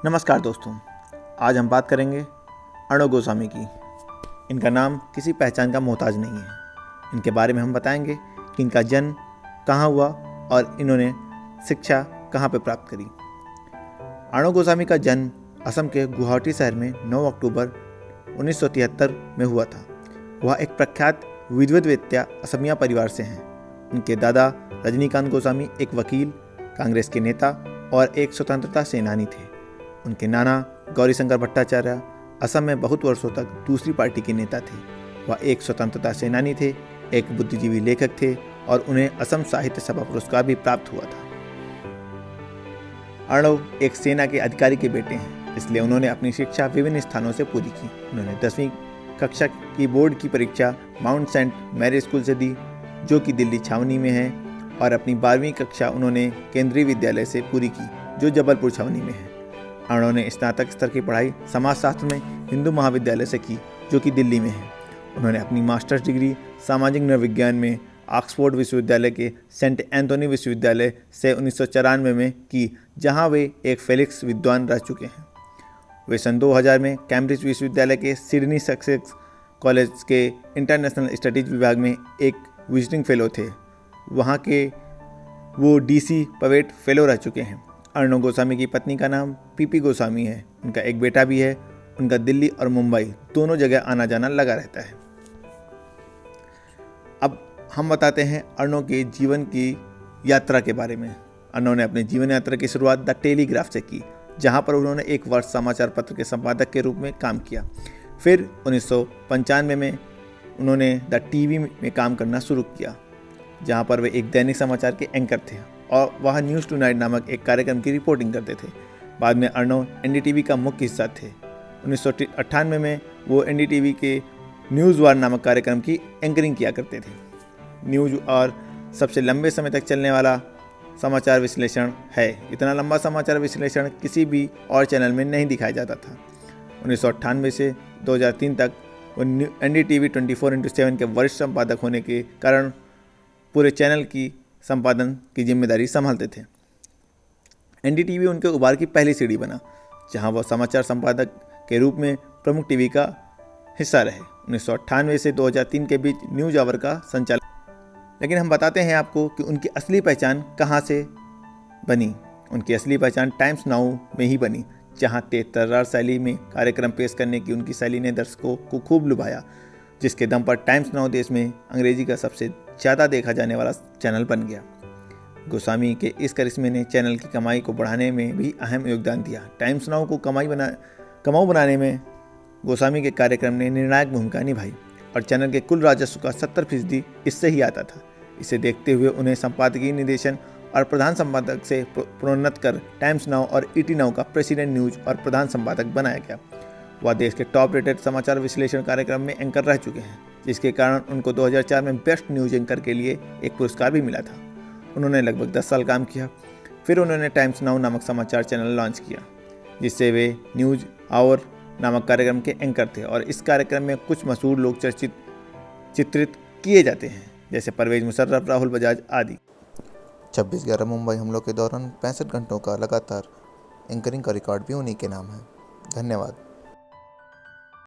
नमस्कार दोस्तों, आज हम बात करेंगे अर्णव गोस्वामी की। इनका नाम किसी पहचान का मोहताज नहीं है। इनके बारे में हम बताएंगे कि इनका जन्म कहाँ हुआ और इन्होंने शिक्षा कहाँ पर प्राप्त करी। अर्णव गोस्वामी का जन्म असम के गुवाहाटी शहर में 9 अक्टूबर 1973 में हुआ था। वह एक प्रख्यात विद्वद्वेत्ता असमिया परिवार से हैं। उनके दादा रजनीकांत गोस्वामी एक वकील, कांग्रेस के नेता और एक स्वतंत्रता सेनानी थे। उनके नाना गौरीशंकर भट्टाचार्य असम में बहुत वर्षों तक दूसरी पार्टी के नेता थे। वह एक स्वतंत्रता सेनानी थे, एक बुद्धिजीवी लेखक थे और उन्हें असम साहित्य सभा पुरस्कार भी प्राप्त हुआ था। अर्णव एक सेना के अधिकारी के बेटे हैं, इसलिए उन्होंने अपनी शिक्षा विभिन्न स्थानों से पूरी की। उन्होंने 10वीं कक्षा की बोर्ड की परीक्षा माउंट सेंट मैरी स्कूल से दी, जो कि दिल्ली छावनी में है, और अपनी 12वीं कक्षा उन्होंने केंद्रीय विद्यालय से पूरी की, जो जबलपुर छावनी में है। अर्णव ने स्नातक स्तर की पढ़ाई समाजशास्त्र में हिंदू महाविद्यालय से की, जो कि दिल्ली में है। उन्होंने अपनी मास्टर्स डिग्री सामाजिक नृविज्ञान में ऑक्सफोर्ड विश्वविद्यालय के सेंट एंथोनी विश्वविद्यालय से 1994 में की, जहां वे एक फेलिक्स विद्वान रह चुके हैं। वे सन 2000 में कैम्ब्रिज विश्वविद्यालय के सिडनी सक्सेस कॉलेज के इंटरनेशनल स्टडीज विभाग में एक विजिटिंग फेलो थे। वहाँ के वो DC पवेट फेलो रह चुके हैं। अर्णव गोस्वामी की पत्नी का नाम पीपी गोस्वामी है। उनका एक बेटा भी है। उनका दिल्ली और मुंबई दोनों जगह आना जाना लगा रहता है। अब हम बताते हैं अर्णव के जीवन की यात्रा के बारे में। अर्णव ने अपनी जीवन यात्रा की शुरुआत द टेलीग्राफ से की, जहाँ पर उन्होंने एक वर्ष समाचार पत्र के संपादक के रूप में काम किया। फिर 1995 में उन्होंने द टीवी में काम करना शुरू किया, जहाँ पर वे एक दैनिक समाचार के एंकर थे और वह न्यूज़ टुनाइट नामक एक कार्यक्रम की रिपोर्टिंग करते थे। बाद में अर्णव NDTV का मुख्य हिस्सा थे। 1998 में वो NDTV के न्यूज़ वार नामक कार्यक्रम की एंकरिंग किया करते थे। न्यूज़ वार सबसे लंबे समय तक चलने वाला समाचार विश्लेषण है। इतना लंबा समाचार विश्लेषण किसी भी और चैनल में नहीं दिखाया जाता था। 1998 से 2003 तक वो NDTV 24/7 के वरिष्ठ संपादक होने के कारण पूरे चैनल की संपादन की जिम्मेदारी संभालते थे। NDTV उनके उभार की पहली सीढ़ी बना, जहां वह समाचार संपादक के रूप में प्रमुख टीवी का हिस्सा रहे। 1998 से 2003 के बीच न्यूज़ आवर का संचालन। लेकिन हम बताते हैं आपको कि उनकी असली पहचान कहां से बनी। उनकी असली पहचान टाइम्स नाउ में ही बनी, जहां तेज-तर्रार शैली में कार्यक्रम पेश करने की उनकी शैली ने दर्शकों को खूब लुभाया, जिसके दम पर टाइम्स नाउ देश में अंग्रेजी का सबसे ज़्यादा देखा जाने वाला चैनल बन गया। गोस्वामी के इस करिश्मे ने चैनल की कमाई को बढ़ाने में भी अहम योगदान दिया। टाइम्स नाउ को कमाऊ बनाने में गोस्वामी के कार्यक्रम ने निर्णायक भूमिका निभाई और चैनल के कुल राजस्व का 70% इससे ही आता था। इसे देखते हुए उन्हें संपादकीय निदेशन और प्रधान संपादक से प्रोन्नत कर टाइम्स नाउ और ET नाउ का प्रेसिडेंट न्यूज और प्रधान संपादक बनाया गया। वह देश के टॉप रेटेड समाचार विश्लेषण कार्यक्रम में एंकर रह चुके हैं, जिसके कारण उनको 2004 में बेस्ट न्यूज एंकर के लिए एक पुरस्कार भी मिला था। उन्होंने लगभग 10 साल काम किया। फिर उन्होंने टाइम्स नाउ नामक समाचार चैनल लॉन्च किया, जिससे वे न्यूज़ आवर नामक कार्यक्रम के एंकर थे और इस कार्यक्रम में कुछ मशहूर लोग चित्रित किए जाते हैं, जैसे परवेज मुशर्रफ, राहुल बजाज आदि। 26/11 मुंबई हमलों के दौरान 65 घंटों का लगातार एंकरिंग का रिकॉर्ड भी उन्हीं के नाम है। धन्यवाद।